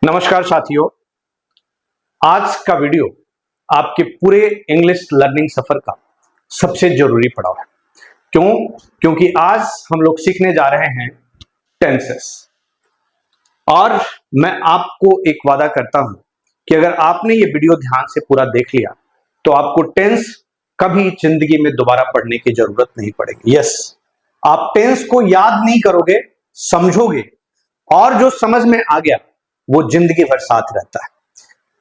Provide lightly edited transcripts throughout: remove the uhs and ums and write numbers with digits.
नमस्कार साथियों, आज का वीडियो आपके पूरे इंग्लिश लर्निंग सफर का सबसे जरूरी पड़ाव है। क्योंकि आज हम लोग सीखने जा रहे हैं टेंसेस। और मैं आपको एक वादा करता हूं कि अगर आपने ये वीडियो ध्यान से पूरा देख लिया तो आपको टेंस कभी जिंदगी में दोबारा पढ़ने की जरूरत नहीं पड़ेगी। यस, आप टेंस को याद नहीं करोगे, समझोगे, और जो समझ में आ गया वो जिंदगी भर साथ रहता है।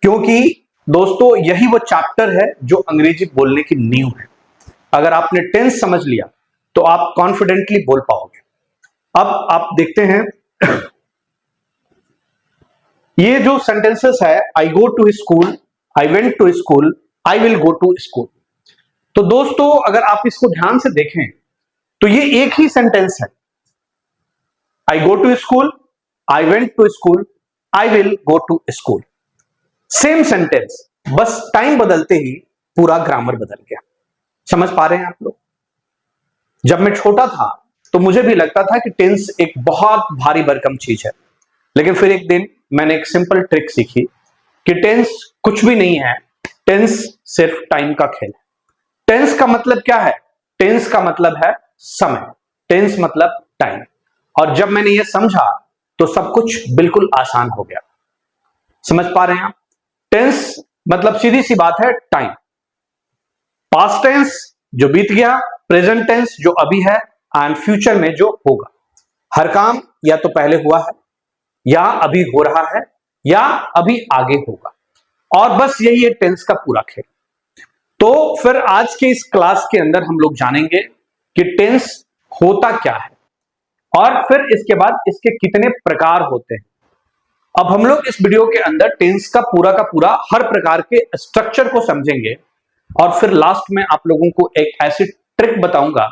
क्योंकि दोस्तों यही वो चैप्टर है जो अंग्रेजी बोलने की नींव है। अगर आपने टेंस समझ लिया तो आप कॉन्फिडेंटली बोल पाओगे। अब आप देखते हैं ये जो सेंटेंसेस है, I go to school, I went to school, I will go to school. तो दोस्तों अगर आप इसको ध्यान से देखें तो ये एक ही सेंटेंस है। I go to school, I went to school, I will go to school। Same sentence, बस टाइम बदलते ही पूरा ग्रामर बदल गया। समझ पा रहे हैं आप लोग? जब मैं छोटा था तो मुझे भी लगता था कि टेंस एक बहुत भारी भरकम चीज है, लेकिन फिर एक दिन मैंने एक सिंपल ट्रिक सीखी कि टेंस कुछ भी नहीं है, टेंस सिर्फ टाइम का खेल है। टेंस का मतलब क्या है? टेंस का मतलब है समय, टेंस मतलब टाइम। और जब मैंने ये समझा तो सब कुछ बिल्कुल आसान हो गया। समझ पा रहे हैं आप? टेंस मतलब सीधी सी बात है टाइम। पास्ट टेंस जो बीत गया, प्रेजेंट टेंस जो अभी है, एंड फ्यूचर में जो होगा। हर काम या तो पहले हुआ है, या अभी हो रहा है, या अभी आगे होगा। और बस यही है टेंस का पूरा खेल। तो फिर आज के इस क्लास के अंदर हम लोग जानेंगे कि टेंस होता क्या है, और फिर इसके बाद इसके कितने प्रकार होते हैं। अब हम लोग इस वीडियो के अंदर टेंस का पूरा हर प्रकार के स्ट्रक्चर को समझेंगे, और फिर लास्ट में आप लोगों को एक ऐसी ट्रिक बताऊंगा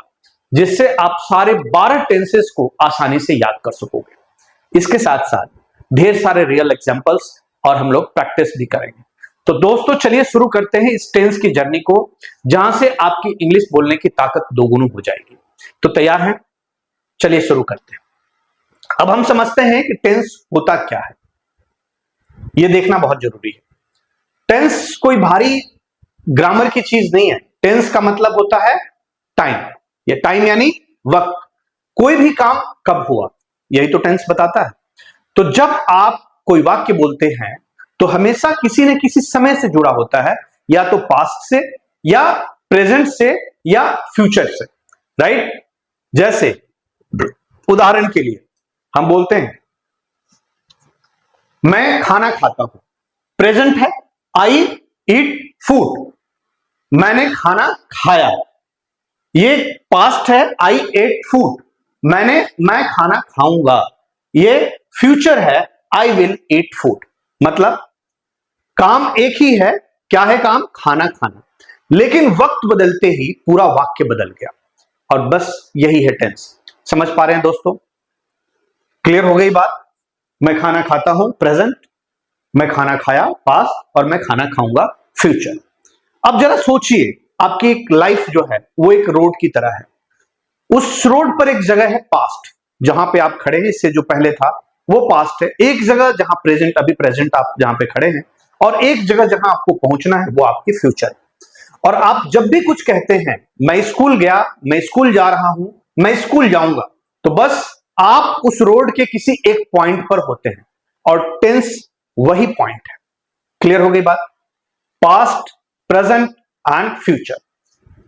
जिससे आप सारे 12 टेंसेस को आसानी से याद कर सकोगे। इसके साथ साथ ढेर सारे रियल एग्जांपल्स और हम लोग प्रैक्टिस भी करेंगे। तो दोस्तों चलिए शुरू करते हैं इस टेंस की जर्नी को, जहां से आपकी इंग्लिश बोलने की ताकत दोगुनी हो जाएगी। तो तैयार हैं? चलिए शुरू करते हैं। अब हम समझते हैं कि टेंस होता क्या है, यह देखना बहुत जरूरी है। टेंस कोई भारी ग्रामर की चीज नहीं है। टेंस का मतलब होता है टाइम। ये टाइम यानी वक्त, कोई भी काम कब हुआ, यही तो टेंस बताता है। तो जब आप कोई वाक्य बोलते हैं तो हमेशा किसी न किसी समय से जुड़ा होता है, या तो पास्ट से, या प्रेजेंट से, या फ्यूचर से। राइट? जैसे उदाहरण के लिए हम बोलते हैं मैं खाना खाता हूं, प्रेजेंट है आई ईट फूड, मैंने खाना खाया। ये पास्ट है आई एट फूड, मैं खाना खाऊंगा। ये फ्यूचर है आई विल ईट फूड। मतलब काम एक ही है। क्या है काम? खाना खाना। लेकिन वक्त बदलते ही पूरा वाक्य बदल गया, और बस यही है टेंस। समझ पा रहे हैं दोस्तों? क्लियर हो गई बात? मैं खाना खाता हूं प्रेजेंट, मैं खाना खाया पास्ट, और मैं खाना खाऊंगा फ्यूचर। अब जरा सोचिए, आपकी एक लाइफ जो है वो एक रोड की तरह है। उस रोड पर एक जगह है पास्ट, जहां पे आप खड़े हैं, इससे जो पहले था वो पास्ट है। एक जगह जहां प्रेजेंट, अभी प्रेजेंट आप जहां पे खड़े हैं, और एक जगह जहां आपको पहुंचना है वो आपकी फ्यूचर है। और आप जब भी कुछ कहते हैं, मैं स्कूल गया, मैं स्कूल जा रहा हूं, मैं स्कूल जाऊंगा, तो बस आप उस रोड के किसी एक पॉइंट पर होते हैं, और टेंस वही पॉइंट है। क्लियर हो गई बात? Past, present and future.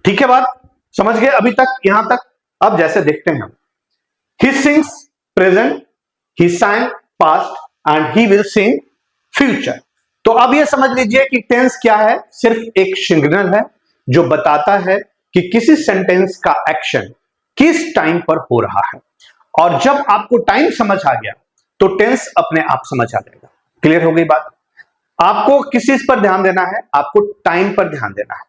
ठीक है बात? समझ गए अभी तक, यहां तक? अब जैसे देखते हैं हम, he sings present, he sang past, and he will sing future. तो अब यह समझ लीजिए कि टेंस क्या है? सिर्फ एक सिग्नल है जो बताता है कि किसी सेंटेंस का एक्शन किस टाइम पर हो रहा है। और जब आपको टाइम समझ आ गया तो टेंस अपने आप समझ आ जाएगा। क्लियर हो गई बात? आपको किस चीज पर ध्यान देना है? आपको टाइम पर ध्यान देना है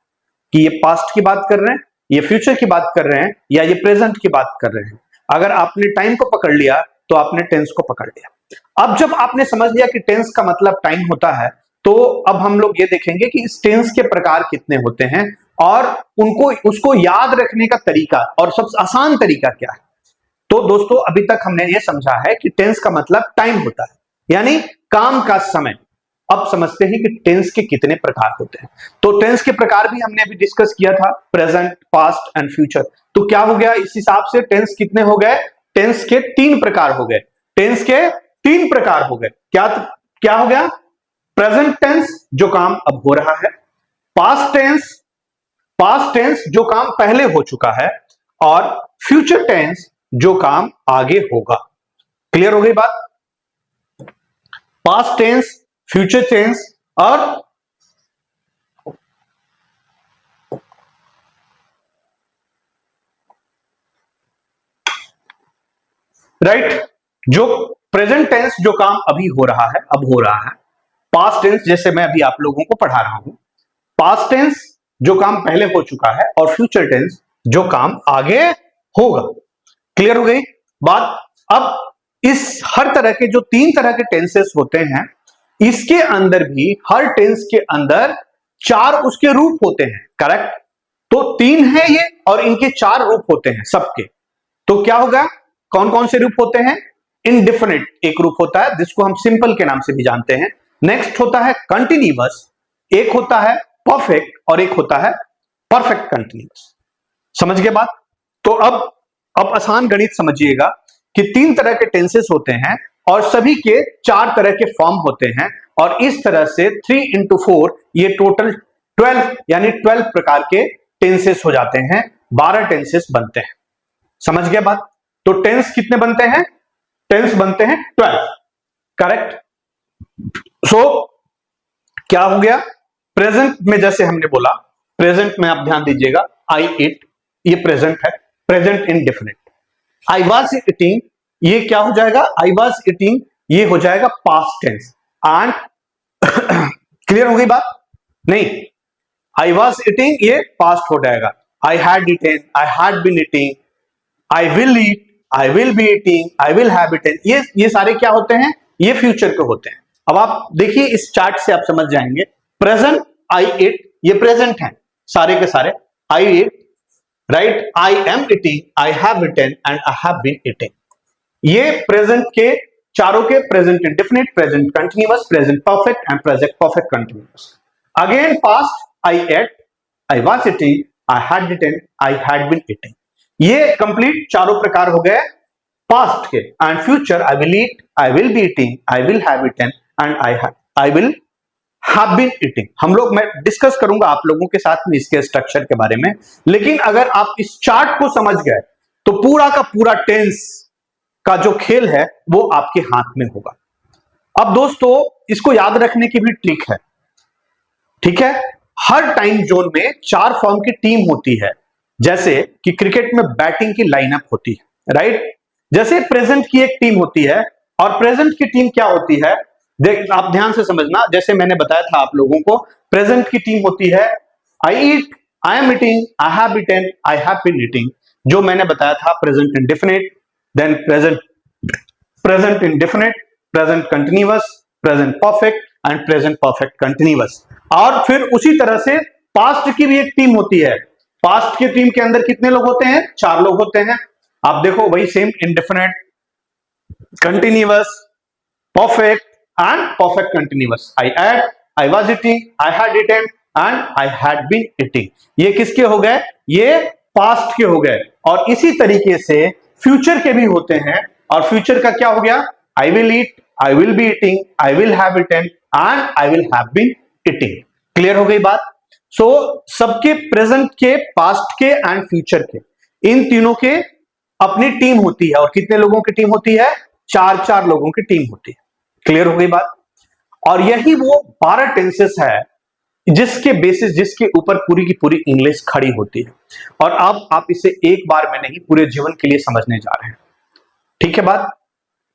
कि ये पास्ट की बात कर रहे हैं, ये फ्यूचर की बात कर रहे हैं, या ये प्रेजेंट की बात कर रहे हैं। अगर आपने टाइम को पकड़ लिया तो आपने टेंस को पकड़ लिया। अब जब आपने समझ लिया कि टेंस का मतलब टाइम होता है, तो अब हम लोग ये देखेंगे कि इस टेंस के प्रकार कितने होते हैं, और उसको याद रखने का तरीका, और सबसे आसान तरीका क्या है। तो दोस्तों अभी तक हमने ये समझा है कि टेंस का मतलब टाइम होता है, यानी काम का समय। अब समझते हैं कि टेंस के कितने प्रकार होते हैं। तो टेंस के प्रकार भी हमने अभी डिस्कस किया था, प्रेजेंट, पास्ट एंड फ्यूचर। तो क्या हो गया इस हिसाब से, टेंस कितने हो गए? टेंस के 3 प्रकार हो गए। टेंस के 3 प्रकार हो गए। क्या क्या हो गया? प्रेजेंट टेंस जो काम अब हो रहा है, पास्ट टेंस जो काम पहले हो चुका है, और फ्यूचर टेंस जो काम आगे होगा। क्लियर हो गई बात? पास्ट टेंस, फ्यूचर टेंस और राइट जो प्रेजेंट टेंस जो काम अभी हो रहा है, अब हो रहा है। पास्ट टेंस जैसे मैं अभी आप लोगों को पढ़ा रहा हूं, पास्ट टेंस जो काम पहले हो चुका है, और फ्यूचर टेंस जो काम आगे होगा। क्लियर हो गई बात? अब इस हर तरह के जो 3 तरह के टेंसेस होते हैं, इसके अंदर भी हर टेंस के अंदर 4 उसके रूप होते हैं। करेक्ट? तो 3 है ये, और इनके 4 रूप होते हैं सबके। तो क्या होगा? कौन कौन से रूप होते हैं? इनडेफिनिट एक रूप होता है, जिसको हम सिंपल के नाम से भी जानते हैं। नेक्स्ट होता है कंटिन्यूअस, एक होता है परफेक्ट, और एक होता है परफेक्ट कंटिन्यूअस। समझ गए बात? तो अब आसान गणित समझिएगा कि 3 तरह के टेंसेस होते हैं, और सभी के 4 तरह के फॉर्म होते हैं, और इस तरह से 3 into 4 ये टोटल 12 यानी 12 प्रकार के टेंसेस हो जाते हैं। 12 टेंसेस बनते हैं। समझ गए बात? तो टेंस कितने बनते हैं? टेंस बनते हैं 12। करेक्ट? सो क्या हो गया? प्रेजेंट में जैसे हमने बोला, प्रेजेंट में आप ध्यान दीजिएगा, आई इट, ये प्रेजेंट है, present indefinite. I was eating, ये क्या हो जाएगा? आई वॉज ईटिंग ये हो जाएगा पास्ट टेंस। एंड क्लियर हो गई बात? नहीं, आई वॉज ईटिंग ये पास्ट हो जाएगा। I had eaten, I had been eating, I will eat, I will be eating, I will have eaten, ये सारे क्या होते हैं? ये फ्यूचर के होते हैं। अब आप देखिए इस चार्ट से आप समझ जाएंगे। प्रेजेंट आई इट ये प्रेजेंट है सारे के सारे। I eat, right? I am eating, I have eaten and I have been eating, ये प्रेजेंट के चारों के present indefinite, present continuous, present perfect and present perfect continuous. Again past, I ate, I was eating, I had eaten, I had been eating, ये complete चारों प्रकार हो गए past के। And future, I will eat, I will be eating, I will have eaten and I will have been eating. हम लोग, मैं discuss करूंगा आप लोगों के साथ में इसके स्ट्रक्चर के बारे में, लेकिन अगर आप इस चार्ट को समझ गए तो पूरा का पूरा टेंस का जो खेल है वो आपके हाथ में होगा। अब दोस्तों इसको याद रखने की भी ट्रिक है, ठीक है? हर टाइम जोन में 4 फॉर्म की टीम होती है, जैसे कि क्रिकेट में बैटिंग की लाइनअप होती है, राइट? जैसे प्रेजेंट की एक टीम होती है, और प्रेजेंट की टीम क्या होती है, देख आप ध्यान से समझना। जैसे मैंने बताया था आप लोगों को, प्रेजेंट की टीम होती है I eat, I am eating, I have eaten, I have been eating, जो मैंने बताया था present indefinite, then present indefinite, present continuous, present perfect and present perfect continuous. और फिर उसी तरह से पास्ट की भी एक टीम होती है। पास्ट की टीम के अंदर कितने लोग होते हैं? 4 लोग होते हैं। आप देखो वही same, indefinite, continuous, perfect and perfect continuous. I ate, I was eating, I had eaten and I had been eating, ये किसके हो गए? ये पास्ट के हो गए। और इसी तरीके से फ्यूचर के भी होते हैं, और फ्यूचर का क्या हो गया? I will eat, I will be eating, I will have eaten and I will have been eating. Clear हो गई बात? सो सबके प्रेजेंट के, पास्ट के एंड फ्यूचर के, इन तीनों के अपनी टीम होती है। और कितने लोगों की टीम होती है? 4 लोगों की टीम होती है। क्लियर हो गई बात? और यही वो 12 टेंसेस है जिसके बेसिस, जिसके ऊपर पूरी की पूरी इंग्लिश खड़ी होती है। और अब आप इसे एक बार में नहीं, पूरे जीवन के लिए समझने जा रहे हैं। ठीक है बात?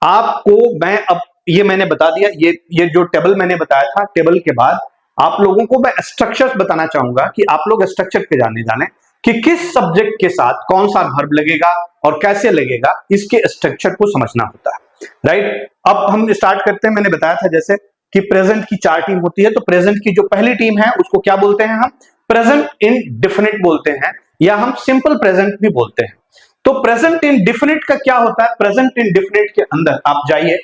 आपको मैं अब ये मैंने बता दिया, ये जो टेबल मैंने बताया था, टेबल के बाद आप लोगों को मैं स्ट्रक्चर्स बताना चाहूंगा कि आप लोग स्ट्रक्चर पे जाने कि किस सब्जेक्ट के साथ कौन सा वर्ब लगेगा और कैसे लगेगा, इसके स्ट्रक्चर को समझना होता है, राइट? अब हम स्टार्ट करते हैं। मैंने बताया था जैसे कि प्रेजेंट की 4 टीम होती है, तो प्रेजेंट की जो पहली टीम है उसको क्या बोलते हैं? हम प्रेजेंट इंडेफिनिट बोलते हैं, या हम सिंपल प्रेजेंट भी बोलते हैं। तो प्रेजेंट इंडेफिनिट का क्या होता है? प्रेजेंट इंडेफिनिट के अंदर आप जाइए,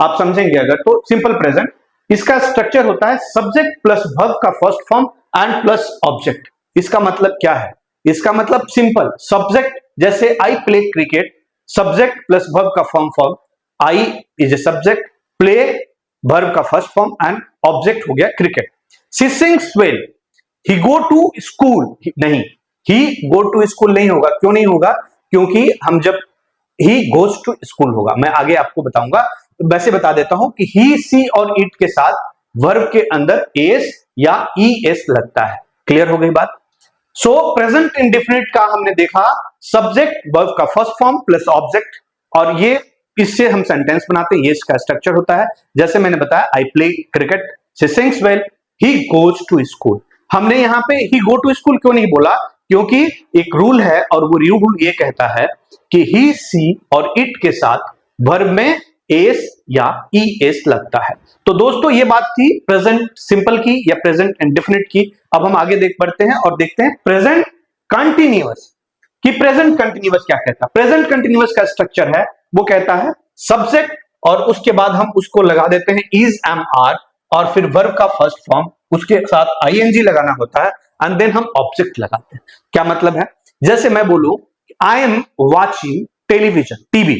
आप समझेंगे अगर तो सिंपल प्रेजेंट, इसका स्ट्रक्चर होता है सब्जेक्ट प्लस वर्ब का first form and plus object. इसका मतलब क्या है? इसका मतलब सिंपल, सब्जेक्ट जैसे I play cricket, subject plus verb का form I is a subject, play verb का फर्स्ट फॉर्म एंड ऑब्जेक्ट हो गया cricket. She sings well, he go to school, नहीं, ही गो टू स्कूल नहीं होगा। क्यों नहीं होगा? क्योंकि हम जब ही गोज टू स्कूल होगा, मैं आगे आपको बताऊंगा। वैसे बता देता हूं कि ही, सी और इट के साथ वर्ब के अंदर एस या ई एस लगता है। क्लियर हो गई बात? सो प्रेजेंट इंडेफिनिट का हमने देखा सब्जेक्ट वर्ब का फर्स्ट फॉर्म प्लस ऑब्जेक्ट, और ये इससे हम सेंटेंस बनाते हैं, ये इसका स्ट्रक्चर होता है। जैसे मैंने बताया, I play cricket, she sings well, he goes to school. हमने यहां पे ही गो टू स्कूल क्यों नहीं बोला? क्योंकि एक रूल है, और वो रूल ये कहता है कि ही, सी और इट के साथ वर्ब में एस या ई एस लगता है। तो दोस्तों ये बात थी प्रेजेंट सिंपल की या प्रेजेंट इंडेफिनिट की। अब हम आगे देख बढ़ते हैं और देखते हैं प्रेजेंट कंटिन्यूअस कि प्रेजेंट कंटिन्यूअस क्या कहता है। प्रेजेंट कंटिन्यूअस का स्ट्रक्चर है, वो कहता है सब्जेक्ट और उसके बाद हम उसको लगा देते हैं इज, एम, आर, और फिर वर्ब का फर्स्ट फॉर्म, उसके साथ आईएनजी लगाना होता है, एंड देन हम ऑब्जेक्ट लगाते हैं। क्या मतलब है? जैसे मैं बोलूं I am watching television, TV,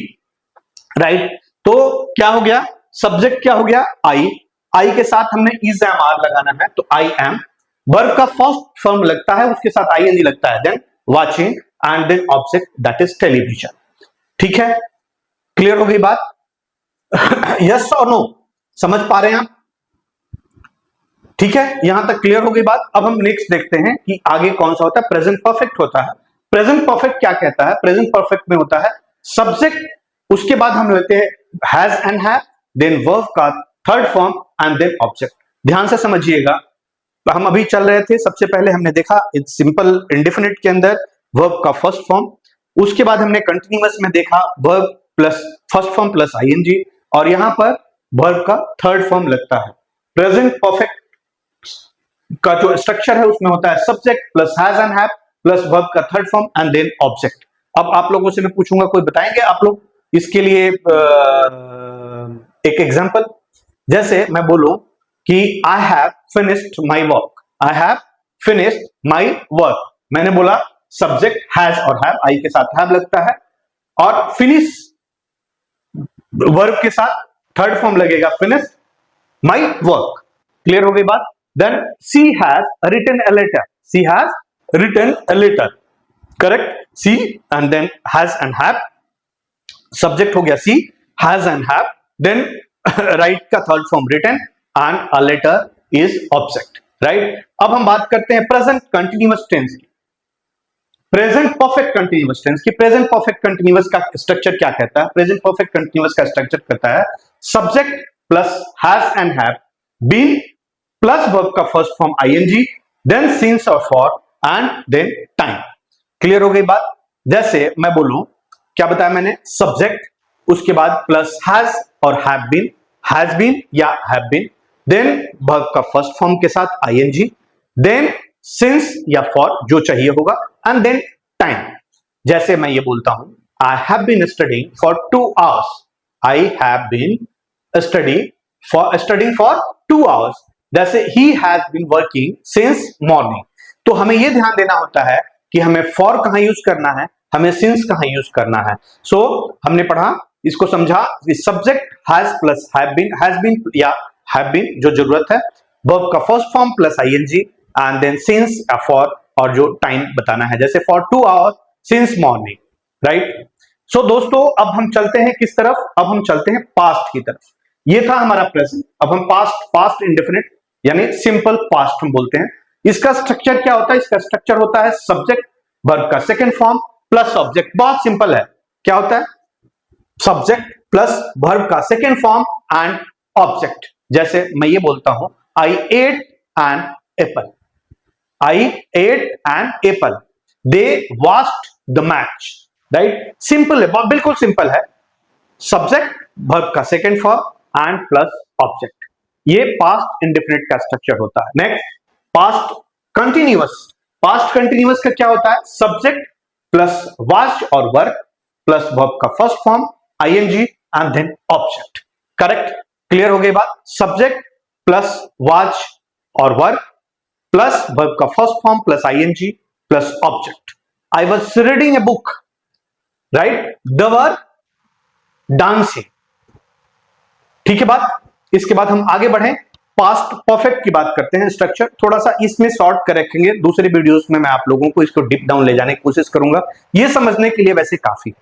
right? तो क्या हो गया? सब्जेक्ट क्या हो गया? आई, आई के साथ हमने इज, एम, आर लगाना है, तो आई एम, वर्ब का फर्स्ट फॉर्म लगता है, उसके साथ आईएनजी लगता है, then watching and then object that is television. ठीक है? क्लियर हो गई बात? यस और नो? समझ पा रहे हैं आप? ठीक है, यहां तक क्लियर हो गई बात। अब हम नेक्स्ट देखते हैं कि आगे कौन सा होता है। प्रेजेंट परफेक्ट होता है। प्रेजेंट परफेक्ट क्या कहता है? प्रेजेंट परफेक्ट में होता है सब्जेक्ट, उसके बाद हम लेते हैं has and have, then verb का third form and then object. ध्यान से समझिएगा, हम अभी चल रहे थे, सबसे पहले हमने देखा सिंपल इंडेफिनिट के अंदर वर्ब का फर्स्ट फॉर्म, उसके बाद हमने कंटिन्यूअस में देखा verb plus first form plus ING, और यहां पर वर्ब का थर्ड फॉर्म लगता है। प्रेजेंट परफेक्ट का जो स्ट्रक्चर है उसमें होता है subject plus has and have plus verb का third form and then object. अब आप लोगों से मैं पूछूंगा, कोई बताएंगे आप लोग इसके लिए एक एग्जांपल? जैसे मैं बोलूं कि I have finished my work, I have finished my work, मैंने बोला सब्जेक्ट हैज और हैव, आई के साथ हैव लगता है, और फिनिश वर्ब के साथ थर्ड फॉर्म लगेगा फिनिश माय वर्क। क्लियर हो गई बात? Then she has written a letter. She has written a letter. Correct? She and then has and have. Subject हो गया she, has and have. Then write का third form written and a letter is object. Right? अब हम बात करते हैं present continuous tense की। Present perfect continuous tense की। प्रेजेंट परफेक्ट कंटिन्यूअस का स्ट्रक्चर क्या कहता है? प्रेजेंट परफेक्ट कंटिन्यूअस का स्ट्रक्चर कहता है subject plus has and have, been plus verb का first form ING, then since और for and then time. Clear हो गई बात? जैसे मैं बोलूं, क्या बताया मैंने? सब्जेक्ट, उसके बाद प्लस हैज और हैज बीन या हैव बीन, देन वर्ब का फर्स्ट फॉर्म के साथ आईएनजी, देन सिंस या फॉर जो चाहिए होगा, एंड देन टाइम। जैसे मैं ये बोलता हूं I have been studying for 2 hours, I have been studying for 2 hours। जैसे he has been working since morning। तो हमें यह ध्यान देना होता है कि हमें for कहां यूज करना है, हमें since कहां यूज करना है। सो हमने पढ़ा, इसको समझा, subject has plus has been या have been जो जरूरत है, verb का first form plus ing and then since या for, और जो टाइम बताना है, जैसे for 2 hours since morning, right? सो दोस्तों अब हम चलते हैं किस तरफ? अब हम चलते हैं पास्ट की तरफ। ये था हमारा प्रेजेंट, अब हम पास्ट इंडेफिनिट यानी सिंपल पास्ट हम बोलते हैं। इसका स्ट्रक्चर क्या होता है? इसका स्ट्रक्चर होता है सब्जेक्ट वर्ब का सेकंड फॉर्म प्लस ऑब्जेक्ट। बहुत सिंपल है, क्या होता है? सब्जेक्ट प्लस वर्ब का सेकंड फॉर्म एंड ऑब्जेक्ट। जैसे मैं ये बोलता हूं I ate an apple, I ate an apple, they watched the match, right? Simple है, बिल्कुल सिंपल है। सब्जेक्ट वर्ब का second form and plus object, ये पास्ट इंडेफिनिट का स्ट्रक्चर होता है। Next past continuous. Past continuous का क्या होता है? सब्जेक्ट प्लस वॉच और वर्ब प्लस वर्ब का first form ING and then object. Correct, clear हो गई बात। सब्जेक्ट प्लस वाज और वर्ब प्लस वर्ब का first form plus ING plus object. I was reading a book, right, they were dancing. ठीक है बात। इसके बाद हम आगे बढ़े, पास्ट परफेक्ट की बात करते हैं। स्ट्रक्चर थोड़ा सा इसमें शॉर्ट कर रखेंगे, दूसरे वीडियोस में मैं आप लोगों को इसको डीप डाउन ले जाने की कोशिश करूंगा, ये समझने के लिए वैसे काफी,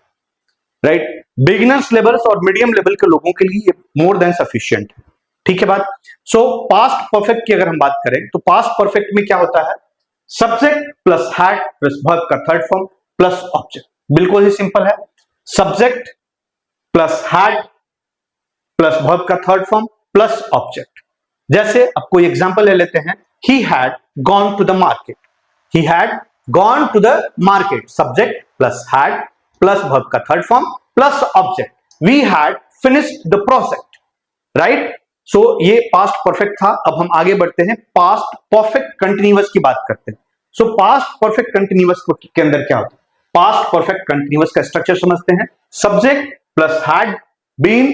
राइट। बिगिनर्स लेवल्स और मीडियम लेवल के लोगों के लिए ये मोर देन सफिशिएंट है। ठीक है बात। सो पास्ट परफेक्ट की अगर हम बात करें तो पास्ट परफेक्ट में क्या होता है, subject plus had plus verb का थर्ड फॉर्म प्लस ऑब्जेक्ट। बिल्कुल ही सिंपल है, subject plus had plus verb का थर्ड फॉर्म प्लस ऑब्जेक्ट। जैसे अब कोई एग्जांपल ले लेते हैं, he had gone to the market, he had gone to the market, subject plus had plus verb का third form plus object. We had finished the project, right. So ये past perfect था। अब हम आगे बढ़ते हैं, पास्ट परफेक्ट कंटिन्यूअस की बात करते हैं। सो पास्ट परफेक्ट कंटिन्यूअस के अंदर क्या होता है, पास्ट परफेक्ट कंटिन्यूअस का स्ट्रक्चर समझते हैं। सब्जेक्ट प्लस हैड बीन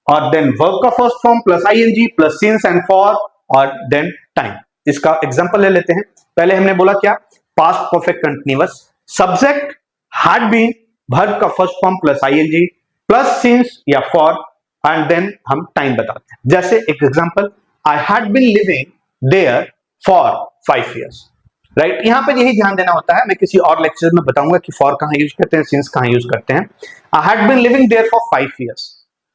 और देन वर्ब का first form plus ING plus since and for और देन टाइम। इसका एग्जांपल ले लेते हैं। पहले हमने बोला क्या, past perfect continuous, subject had been, verb का first form plus ING plus since या फॉर एंड देन हम टाइम बताते हैं। जैसे एक example, I had been living there for 5 years, right. यहां पर यही ध्यान देना होता है, मैं किसी और लेक्चर में बताऊंगा कि फॉर कहां यूज करते हैं, सिंस कहां यूज करते हैं। I had been living there for 5 years,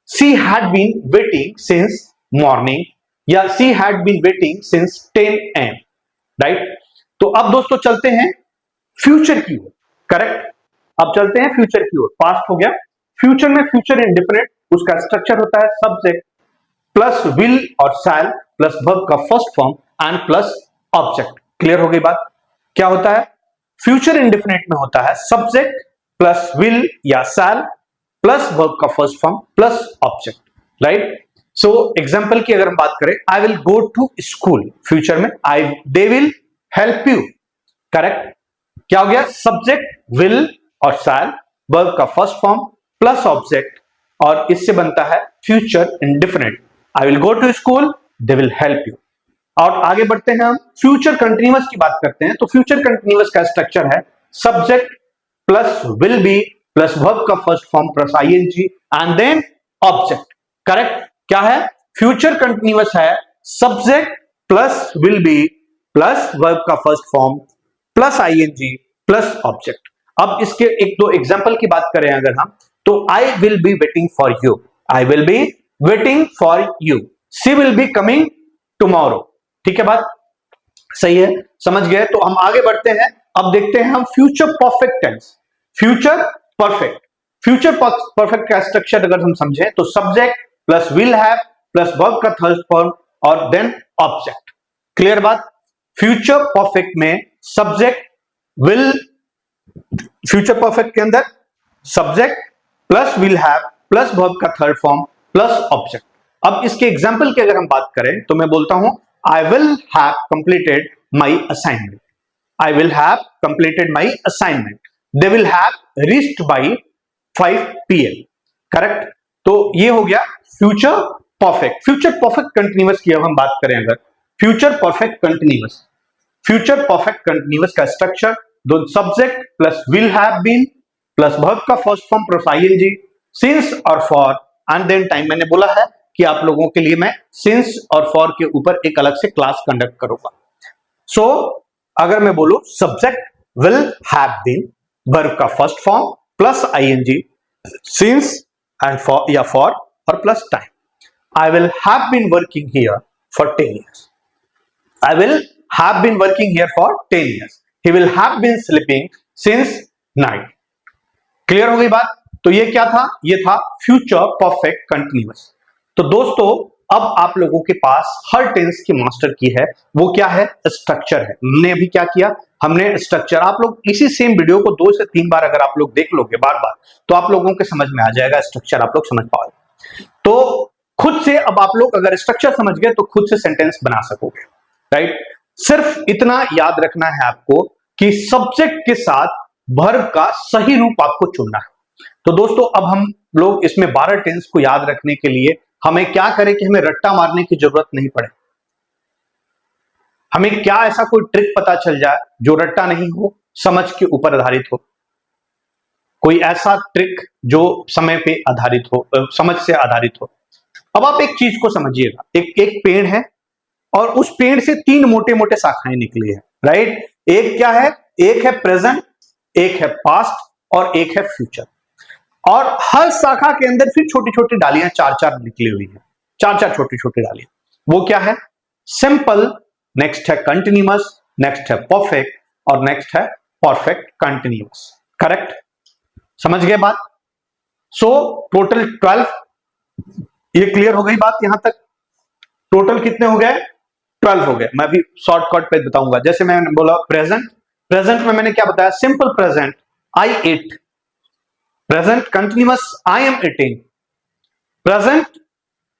she had been waiting since morning या she had been waiting since 10 am, right. तो अब दोस्तों चलते हैं फ्यूचर की ओर, करेक्ट। अब चलते हैं फ्यूचर की ओर, पास्ट हो गया। फ्यूचर में फ्यूचर इंडेफिनिट, उसका स्ट्रक्चर होता है सब्जेक्ट प्लस विल और शैल प्लस वर्ब का first form and plus object. Clear हो गई बात। क्या होता है, फ्यूचर इंडेफिनिट में होता है सब्जेक्ट प्लस विल या शैल प्लस वर्ब का first form plus object, right. So example की अगर हम बात करें, I will go to school, future में they will help you, correct. क्या हो गया, सब्जेक्ट विल और शैल वर्ब का फर्स्ट फॉर्म प्लस ऑब्जेक्ट और इससे बनता है future indefinite. I will go to school, they will help you. और आगे बढ़ते हैं हम फ्यूचर कंटिन्यूअस की बात करते हैं। तो फ्यूचर कंटिन्यूअस का स्ट्रक्चर है subject plus will be plus verb का first form plus ING and then object, correct. क्या है, फ्यूचर कंटिन्यूअस है subject plus will be plus verb का first form plus ING plus object. अब इसके एक दो एग्जांपल की बात करें अगर हम, तो I will be waiting for you, I will be waiting for you, she will be coming tomorrow. ठीक है बात, सही है, समझ गए। तो हम आगे बढ़ते हैं, अब देखते हैं हम future perfect tense. Future perfect, future perfect का स्ट्रक्चर अगर हम समझें तो subject plus will have plus verb का थर्ड फॉर्म और देन ऑब्जेक्ट। क्लियर बात। फ्यूचर परफेक्ट में सब्जेक्ट विल, फ्यूचर परफेक्ट के अंदर subject plus will have plus verb का थर्ड फॉर्म प्लस ऑब्जेक्ट। अब इसके एग्जांपल की अगर हम बात करें तो मैं बोलता हूं I will have completed my assignment, I will have completed my assignment, they will have reached by 5 PM, correct. तो ये हो गया future perfect. Future perfect continuous की अब हम बात करें अगर, future perfect continuous, future perfect continuous का स्ट्रक्चर दो subject plus will have been plus verb का first form plus ING, since और फॉर एंड देन टाइम। मैंने बोला है कि आप लोगों के लिए मैं सिंस और फॉर के ऊपर एक अलग से क्लास कंडक्ट करूंगा। सो अगर मैं बोलूं subject will have been, verb का first form plus ING, since and for या फॉर और plus time. I will have been working here for 10 years, I will have been working here for 10 years. He will have been sleeping since night. Clear हो गई बात। तो ये क्या था, ये था फ्यूचर परफेक्ट कंटिन्यूअस। तो दोस्तों अब आप लोगों के पास हर टेंस की मास्टर की है, वो क्या है, स्ट्रक्चर है। हमने अभी क्या किया, हमने स्ट्रक्चर, आप लोग इसी सेम वीडियो को 2 से 3 बार अगर आप लोग देख लोगे बार बार तो आप लोगों के समझ में आ जाएगा, स्ट्रक्चर आप लोग समझ पाओगे। तो खुद से अब आप लोग अगर स्ट्रक्चर समझ गए तो खुद से सेंटेंस बना सकोगे, राइट। सिर्फ इतना याद रखना है आपको कि सब्जेक्ट के साथ वर्ब का सही रूप आपको चुनना है। तो दोस्तों अब हम लोग इसमें 12 टेंस को याद रखने के लिए हमें क्या करें कि हमें रट्टा मारने की जरूरत नहीं पड़े, हमें क्या ऐसा कोई ट्रिक पता चल जाए जो रट्टा नहीं हो, समझ के ऊपर आधारित हो, कोई ऐसा ट्रिक जो समय पे आधारित हो, समझ से आधारित हो। अब आप एक चीज को समझिएगा, एक पेड़ है और उस पेड़ से 3 मोटे मोटे शाखाएं निकली है, राइट। एक क्या है, एक है प्रेजेंट, एक है पास्ट और एक है फ्यूचर। और हर शाखा के अंदर फिर छोटी छोटी डालियां 4-4 निकली हुई है, 4-4 छोटी छोटी डालियां। वो क्या है, सिंपल, नेक्स्ट है कंटिन्यूअस, नेक्स्ट है परफेक्ट और नेक्स्ट है परफेक्ट कंटिन्यूअस। करेक्ट, समझ गए बात। सो टोटल 12, ये क्लियर हो गई बात यहां तक। टोटल कितने हो गए, 12 हो गए। मैं भी शॉर्टकट पे बताऊंगा। जैसे मैंने बोला प्रेजेंट, प्रेजेंट में मैंने क्या बताया, simple present I ate, present continuous I am eating, present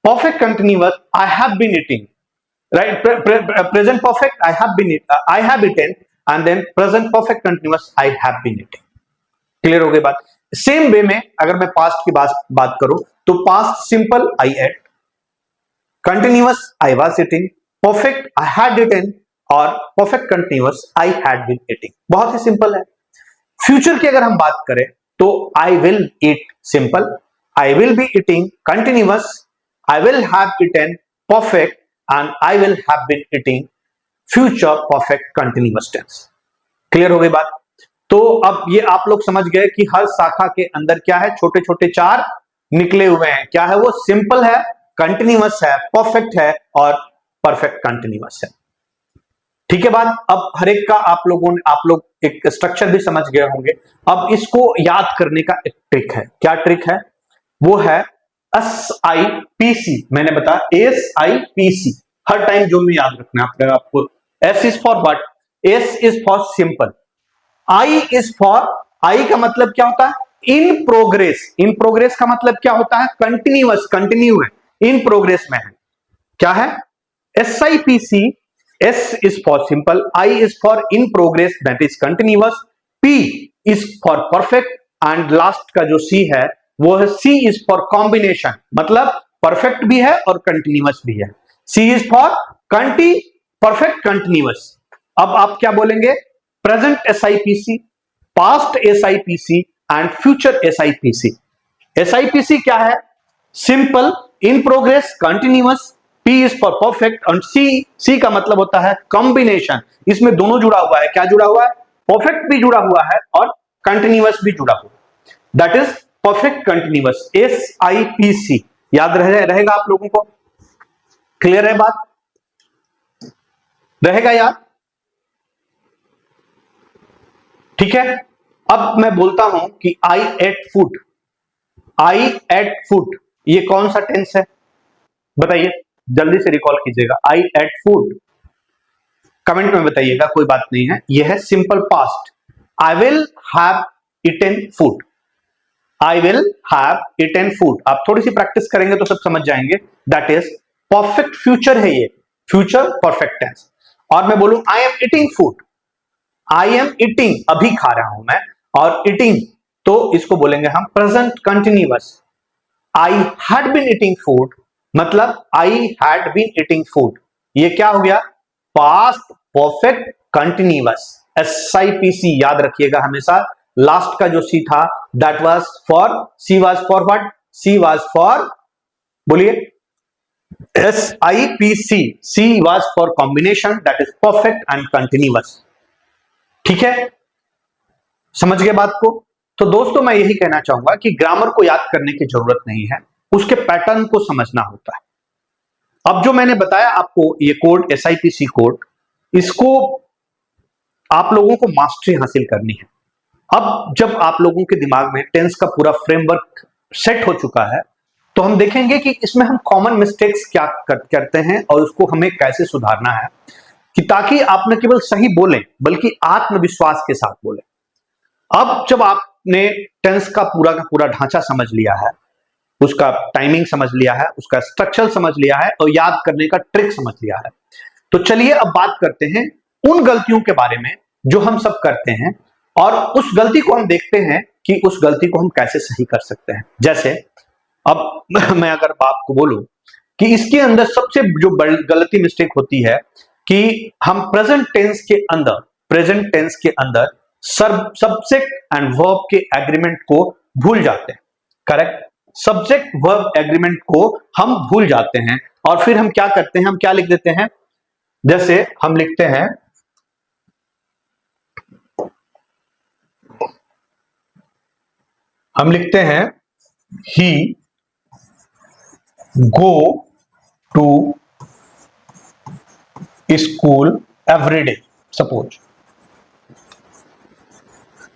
perfect continuous I have been eating, right. Present perfect I have eaten and then present perfect continuous I have been eating. Clear हो गई बात। Same way में अगर मैं past की बात करूं तो past simple I ate, continuous I was eating, perfect I had eaten और perfect continuous I had been eating. बहुत ही सिंपल है। फ्यूचर की अगर हम बात करें तो I will eat simple, I will be eating continuous, I will have eaten perfect and I will have been eating future perfect continuous tense. Clear हो गई बात। तो अब ये आप लोग समझ गए कि हर शाखा के अंदर क्या है, छोटे छोटे 4 निकले हुए हैं। क्या है वो, सिंपल है, कंटिन्यूअस है, परफेक्ट है और परफेक्ट कंटिन्यूअस है। ठीक है बात। अब हर एक का आप लोग एक स्ट्रक्चर भी समझ गए होंगे। अब इसको याद करने का एक ट्रिक है। क्या ट्रिक है, वो है SIPC। मैंने बताया SIPC, हर टाइम जो भी याद रखना है आपको। S is for what, S is for simple, I is for, I का मतलब क्या होता है, इन प्रोग्रेस। इन प्रोग्रेस का मतलब क्या होता है, कंटिन्यूअस, कंटिन्यू है, इन प्रोग्रेस में है। क्या है, SIPC, S is for simple, I is for in progress that is continuous, P is for perfect and last का जो C है वो है C is for combination, मतलब perfect भी है और continuous भी है। C is for perfect continuous। अब आप क्या बोलेंगे, present SIPC, past SIPC and future SIPC। SIPC क्या है, simple, in progress, continuous, P is for perfect और C का मतलब होता है कॉम्बिनेशन। इसमें दोनों जुड़ा हुआ है। क्या जुड़ा हुआ है, परफेक्ट भी जुड़ा हुआ है और कंटिन्यूअस भी जुड़ा हुआ है। That is perfect continuous, SIPC। याद रहेगा आप लोगों को, क्लियर है बात, रहेगा याद, ठीक है। अब मैं बोलता हूं कि I ate food, I ate food, ये कौन सा टेंस है बताइए, जल्दी से रिकॉल कीजिएगा। आई एट फूड, कमेंट में बताइएगा, कोई बात नहीं है। यह है simple past, I will have eaten food, I will have eaten food. आप थोड़ी सी प्रैक्टिस करेंगे तो सब समझ जाएंगे। दैट इज परफेक्ट फ्यूचर है ये, फ्यूचर परफेक्ट टेंस। और मैं बोलूं आई am eating food, I am eating, अभी खा रहा हूं मैं, और ईटिंग तो इसको बोलेंगे हम present continuous. I had been eating food मतलब I had been eating food, ये क्या हो गया, पास्ट परफेक्ट कंटिन्यूअस। SIPC याद रखिएगा हमेशा। लास्ट का जो C था that was for, C was for what, C was for, बोलिए, SIPC, C was for combination, that is perfect and continuous. ठीक है, समझ गए बात को। तो दोस्तों मैं यही कहना चाहूंगा कि ग्रामर को याद करने की जरूरत नहीं है, उसके पैटर्न को समझना होता है। अब जो मैंने बताया आपको ये कोड, SIPC कोड, इसको आप लोगों को मास्टरी हासिल करनी है। अब जब आप लोगों के दिमाग में टेंस का पूरा फ्रेमवर्क सेट हो चुका है तो हम देखेंगे कि इसमें हम कॉमन मिस्टेक्स क्या करते हैं और उसको हमें कैसे सुधारना है, कि ताकि आप न केवल सही बोलें बल्कि आत्मविश्वास के साथ बोलें। अब जब आपने टेंस का पूरा ढांचा समझ लिया है, उसका टाइमिंग समझ लिया है, उसका स्ट्रक्चर समझ लिया है और याद करने का ट्रिक समझ लिया है, तो चलिए अब बात करते हैं उन गलतियों के बारे में जो हम सब करते हैं और उस गलती को हम देखते हैं कि उस गलती को हम कैसे सही कर सकते हैं। जैसे अब मैं अगर आपको बोलूं कि इसके अंदर सबसे जो गलती मिस्टेक होती है कि हम प्रेजेंट टेंस के अंदर सब्जेक्ट एंड वर्ब के एग्रीमेंट को भूल जाते हैं। करेक्ट, सब्जेक्ट वर्ब एग्रीमेंट को हम भूल जाते हैं और फिर हम क्या करते हैं, हम क्या लिख देते हैं, जैसे हम लिखते हैं he go to school every day. Suppose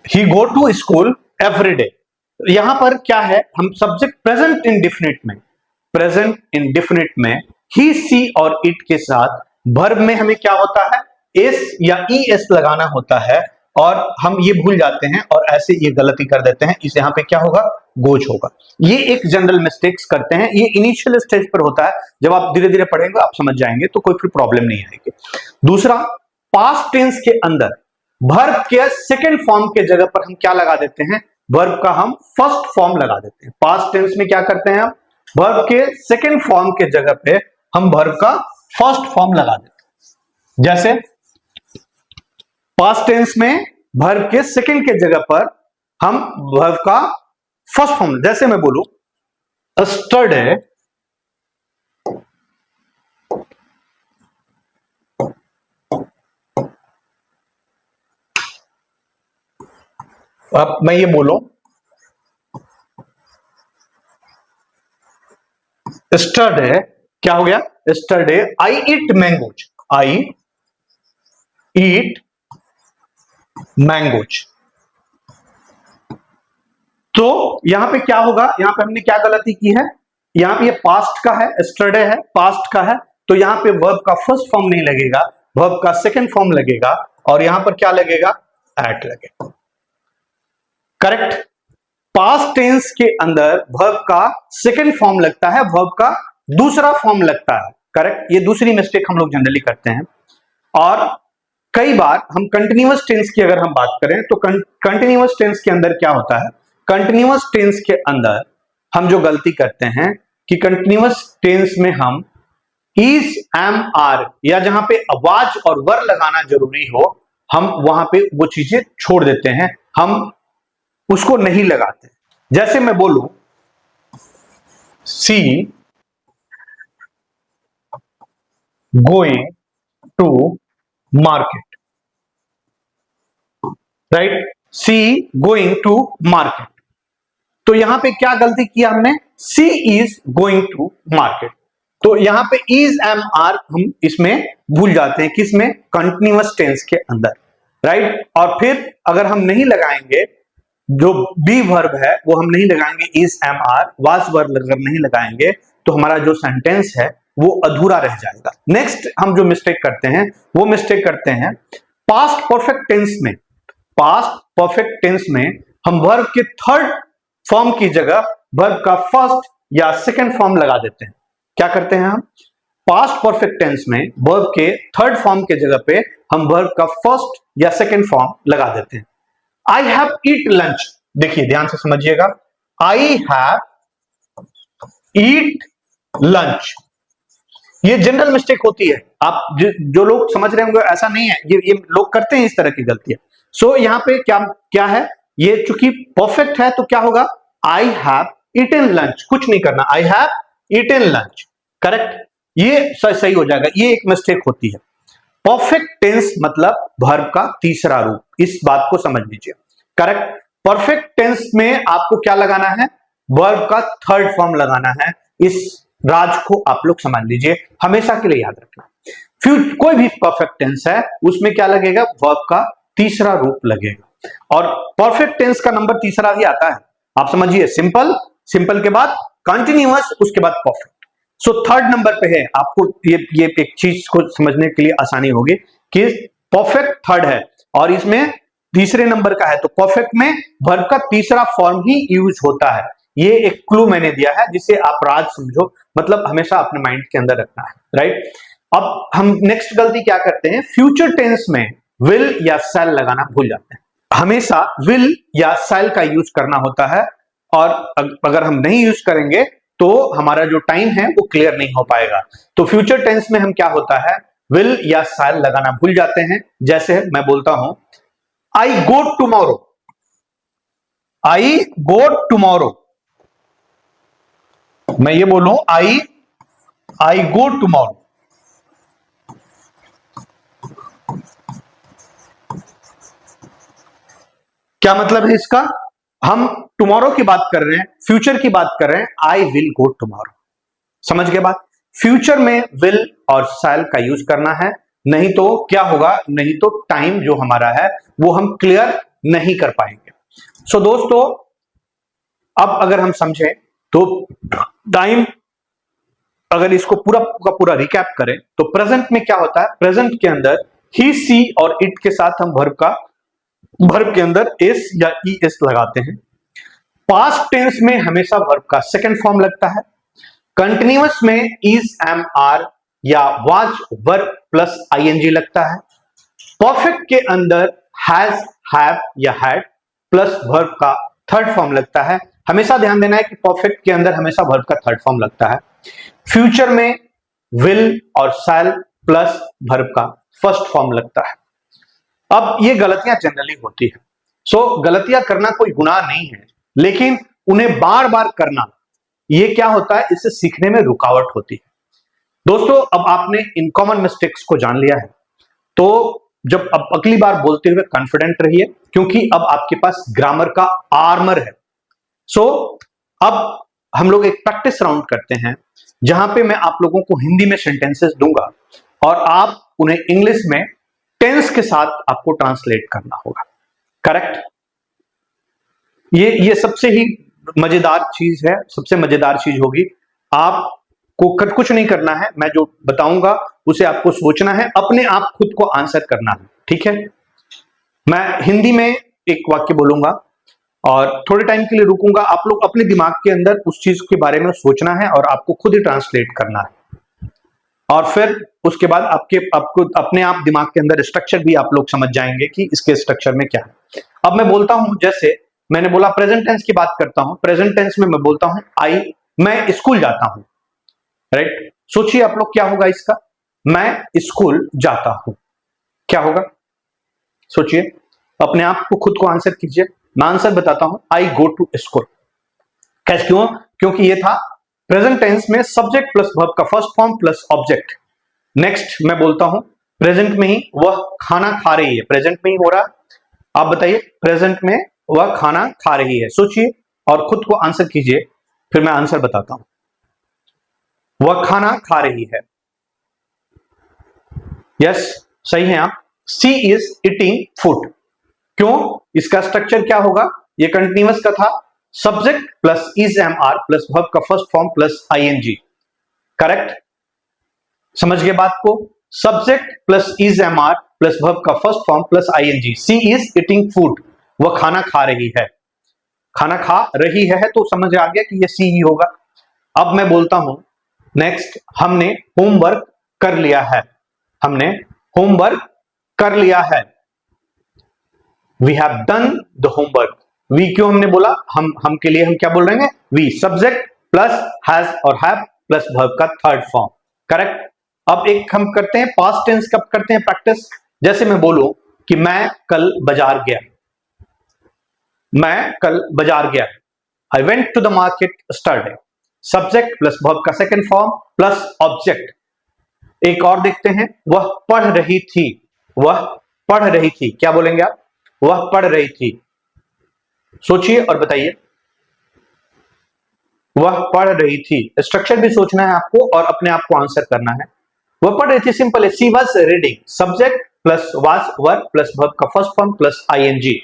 he go to school every day. यहां पर क्या है, हम सब्जेक्ट प्रेजेंट इंडिफिनिट में ही, सी और इट के साथ वर्ब में हमें क्या होता है, एस या ईएस लगाना होता है और हम ये भूल जाते हैं और ऐसे ये गलती कर देते हैं। इस यहां पे क्या होगा, गोच होगा। ये एक जनरल मिस्टेक्स करते हैं, ये इनिशियल स्टेज पर होता है, जब आप धीरे धीरे पढ़ेंगे आप समझ जाएंगे तो कोई फिर प्रॉब्लम नहीं आएगी। दूसरा, पास्ट टेंस के अंदर वर्ब के सेकंड फॉर्म के जगह पर हम क्या लगा देते हैं, वर्ब का हम फर्स्ट फॉर्म लगा देते हैं। पास्ट टेंस में क्या करते हैं, हम वर्ब के सेकंड फॉर्म के जगह पे हम वर्ब का फर्स्ट फॉर्म लगा देते हैं। जैसे पास्ट टेंस में वर्ब के सेकंड के जगह पर हम वर्ब का फर्स्ट फॉर्म, जैसे मैं बोलूं यस्टरडे अब मैं ये बोलूं यस्टरडे, क्या हो गया, yesterday I eat mangoes, I eat mangoes. तो यहां पे क्या होगा, यहां पे हमने क्या गलती की है, यहां पे ये पास्ट का है, यस्टरडे है, पास्ट का है, तो यहां पे वर्ब का फर्स्ट फॉर्म नहीं लगेगा, वर्ब का सेकंड फॉर्म लगेगा और यहां पर क्या लगेगा, एट लगेगा। करेक्ट, पास्ट टेंस के अंदर वर्ब का सेकंड फॉर्म लगता है, वर्ब का दूसरा फॉर्म लगता है। करेक्ट, ये दूसरी मिस्टेक हम लोग जनरली करते हैं। और कई बार हम कंटिन्यूअस टेंस की अगर हम बात करें तो कंटिन्यूअस टेंस के अंदर क्या होता है, कंटिन्यूअस टेंस के अंदर हम जो गलती करते हैं कि कंटिन्यूअस टेंस में हम इज, एम, आर या जहां पे आवाज और वर लगाना जरूरी हो, हम वहां पे वो चीजें छोड़ देते हैं, हम उसको नहीं लगाते। जैसे मैं बोलूं she going to market, right, she going to market. तो यहां पे क्या गलती किया हमने, she is going to market. तो यहां पे इज, एम, आर हम इसमें भूल जाते हैं, किसमें, कंटिन्यूअस टेंस के अंदर, राइट। और फिर अगर हम नहीं लगाएंगे, जो बी वर्ब है वो हम नहीं लगाएंगे, is, am, are, was verb अगर नहीं लगाएंगे तो हमारा जो सेंटेंस है वो अधूरा रह जाएगा। नेक्स्ट हम जो मिस्टेक करते हैं वो मिस्टेक करते हैं पास्ट परफेक्ट टेंस में। पास्ट परफेक्ट टेंस में हम वर्ब के थर्ड फॉर्म की जगह वर्ब का फर्स्ट या सेकंड फॉर्म लगा देते हैं। क्या करते हैं हम, पास्ट परफेक्ट टेंस में वर्ब के थर्ड फॉर्म के जगह पे हम वर्ब का फर्स्ट या सेकंड फॉर्म लगा देते हैं। आई हैव ईट लंच, देखिए ध्यान से समझिएगा, आई हैव ईट लंच, ये जनरल मिस्टेक होती है। आप जो लोग समझ रहे होंगे ऐसा नहीं है, ये लोग करते हैं इस तरह की गलतियां। सो यहां पे क्या है, ये चूंकि परफेक्ट है तो क्या होगा, आई हैव ईटन लंच, कुछ नहीं करना, I have eaten lunch. Correct, ये सही हो जाएगा, ये एक मिस्टेक होती है। परफेक्ट टेंस मतलब वर्ब का तीसरा रूप, इस बात को समझ लीजिए। करेक्ट, परफेक्ट टेंस में आपको क्या लगाना है, वर्ब का थर्ड फॉर्म लगाना है। इस राज को आप लोग समझ लीजिए, हमेशा के लिए याद रखना। कोई भी परफेक्ट टेंस है उसमें क्या लगेगा, वर्ब का तीसरा रूप लगेगा। और परफेक्ट टेंस का नंबर तीसरा ही आता है, आप समझिए, सिंपल के बाद कंटिन्यूअस, उसके बाद परफेक्ट। सो थर्ड नंबर पे है। आपको ये एक चीज को समझने के लिए आसानी होगी कि परफेक्ट थर्ड है और इसमें तीसरे नंबर का है, तो परफेक्ट में वर्ब का तीसरा फॉर्म ही यूज होता है। ये एक क्लू मैंने दिया है जिसे आप राज समझो, मतलब हमेशा अपने माइंड के अंदर रखना है, राइट। अब हम नेक्स्ट गलती क्या करते हैं, फ्यूचर टेंस में विल या शैल लगाना भूल जाते हैं। हमेशा विल या शैल का यूज करना होता है और अगर हम नहीं यूज करेंगे तो हमारा जो टाइम है वो क्लियर नहीं हो पाएगा। तो फ्यूचर टेंस में हम क्या होता है, विल या शैल लगाना भूल जाते हैं। जैसे मैं बोलता हूं आई गो टुमारो, आई गो टुमारो, मैं ये बोलूं आई गो टुमारो, क्या मतलब है इसका, हम टुमारो की बात कर रहे हैं, फ्यूचर की बात कर रहे हैं, आई विल गो टुमारो। समझ गए बात। फ्यूचर में विल और शैल का यूज करना है, नहीं तो क्या होगा, नहीं तो टाइम जो हमारा है वो हम क्लियर नहीं कर पाएंगे। सो दोस्तों, अब अगर हम समझें तो टाइम, अगर इसको पूरा का पूरा रिकैप करें तो प्रेजेंट में क्या होता है, प्रेजेंट के अंदर ही, सी और इट के साथ हम वर्ब के अंदर एस या ई एस लगाते हैं। पास्ट टेंस में हमेशा वर्ब का सेकंड फॉर्म लगता है। कंटिन्यूअस में इज, एम, आर या वाज वर्ब प्लस आईएनजी लगता है। परफेक्ट के अंदर हैज, हैव या हैड प्लस वर्ब का थर्ड फॉर्म लगता है। हमेशा ध्यान देना है कि परफेक्ट के अंदर हमेशा वर्ब का थर्ड फॉर्म लगता है। फ्यूचर में विल और शैल प्लस वर्ब का फर्स्ट फॉर्म लगता है। अब ये गलतियां जनरली होती है। सो गलतियां करना कोई गुनाह नहीं है, लेकिन उन्हें बार बार करना, ये क्या होता है, इससे सीखने में रुकावट होती है। दोस्तों, अब आपने इन कॉमन मिस्टेक्स को जान लिया है, तो जब अब अगली बार बोलते हुए कॉन्फिडेंट रहिए, क्योंकि अब आपके पास ग्रामर का आर्मर है। सो अब हम लोग एक प्रैक्टिस राउंड करते हैं, जहां पे मैं आप लोगों को हिंदी में सेंटेंसेस दूंगा और आप उन्हें इंग्लिश में टेंस के साथ आपको ट्रांसलेट करना होगा। करेक्ट? ये सबसे ही मजेदार चीज है, सबसे मजेदार चीज होगी। आपको कुछ नहीं करना है, मैं जो बताऊंगा उसे आपको सोचना है, अपने आप खुद को आंसर करना है। ठीक है? मैं हिंदी में एक वाक्य बोलूंगा और थोड़े टाइम के लिए रुकूंगा। आप लोग अपने दिमाग के अंदर उस चीज के बारे में सोचना है और आपको खुद ही ट्रांसलेट करना है, और फिर उसके बाद आपको अपने आप दिमाग के अंदर स्ट्रक्चर भी आप लोग समझ जाएंगे कि इसके स्ट्रक्चर में क्या है। अब मैं बोलता हूं, जैसे मैंने बोला प्रेजेंट टेंस की बात करता हूं, प्रेजेंट टेंस में मैं बोलता हूं मैं स्कूल जाता हूं। राइट? सोचिए आप लोग क्या होगा इसका, मैं स्कूल जाता हूं, क्या होगा? सोचिए, अपने आप को खुद को आंसर कीजिए। मैं आंसर बताता हूं, आई गो टू स्कूल। कैसे? क्यों? क्योंकि ये था प्रेजेंट टेंस में सब्जेक्ट प्लस वर्ब का first form plus object. Next मैं बोलता हूं, प्रेजेंट में ही वह खाना खा रही है, प्रेजेंट में ही हो रहा। आप बताइए, प्रेजेंट में वह खाना खा रही है। सोचिए और खुद को आंसर कीजिए, फिर मैं आंसर बताता हूं। वह खाना खा रही है। यस, सही है आप। She is eating food. क्यों? इसका स्ट्रक्चर क्या होगा, ये कंटिन्यूअस का था, subject plus is, am, are plus verb का first form plus ING. Correct? समझ गए बात को? Subject plus is, am, are plus verb का first form plus ING. She is eating food, वह खाना खा रही है। खाना खा रही है तो समझ आ गया कि ये सी ही होगा। अब मैं बोलता हूं नेक्स्ट, हमने होमवर्क कर लिया है, हमने होमवर्क कर लिया है। We have done the homework. We क्यों हमने बोला, हम के लिए हम क्या बोल रहे हैं, वी। सब्जेक्ट प्लस हैज और हैव प्लस वर्ब का थर्ड फॉर्म। करेक्ट? अब एक हम करते हैं पास्ट टेंस, कब करते हैं प्रैक्टिस। जैसे मैं बोलूं कि मैं कल बाजार गया, मैं कल बाजार गया, I went to the market yesterday. Subject plus verb का सेकंड फॉर्म प्लस ऑब्जेक्ट। एक और देखते हैं, वह पढ़ रही थी, वह पढ़ रही थी। क्या बोलेंगे आप, वह पढ़ रही थी। सोचिए और बताइए, वह पढ़ रही थी। स्ट्रक्चर भी सोचना है आपको और अपने आप को आंसर करना है। वह पढ़ रही थी, सिंपल है, she was reading. Subject plus was verb plus verb का फर्स्ट फॉर्म प्लस आईएनजी।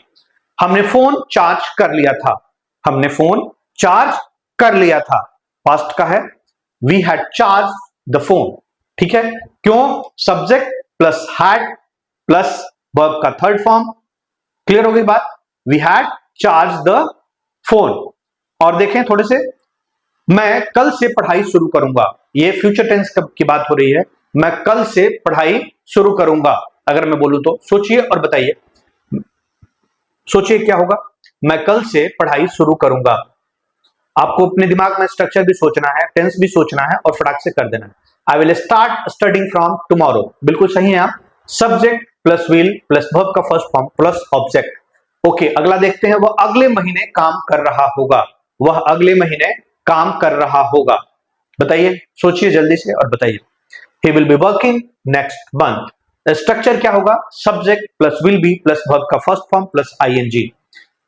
हमने फोन चार्ज कर लिया था, हमने फोन चार्ज कर लिया था, पास्ट का है। We had charge the phone. ठीक है? क्यों? Subject plus had plus verb का थर्ड फॉर्म। क्लियर हो गई बात? We had charge the phone. और देखें थोड़े से, मैं कल से पढ़ाई शुरू करूंगा। ये फ्यूचर टेंस की बात हो रही है, मैं कल से पढ़ाई शुरू करूंगा। अगर मैं बोलूं तो सोचिए और बताइए, सोचिए क्या होगा, मैं कल से पढ़ाई शुरू करूंगा। आपको अपने दिमाग में स्ट्रक्चर भी सोचना है, टेंस भी सोचना है और फटाक से कर देना है। I will start studying from tomorrow, बिल्कुल सही है आप। Subject plus will plus verb का first form plus object. Okay, अगला देखते हैं। वह अगले महीने काम कर रहा होगा। वह अगले महीने काम कर रहा होगा। बताइए, सोचिए जल्दी से और बताइए। He will be working next month. Structure क्या होगा? Subject plus will be plus verb का फर्स्ट फॉर्म प्लस आईएनजी।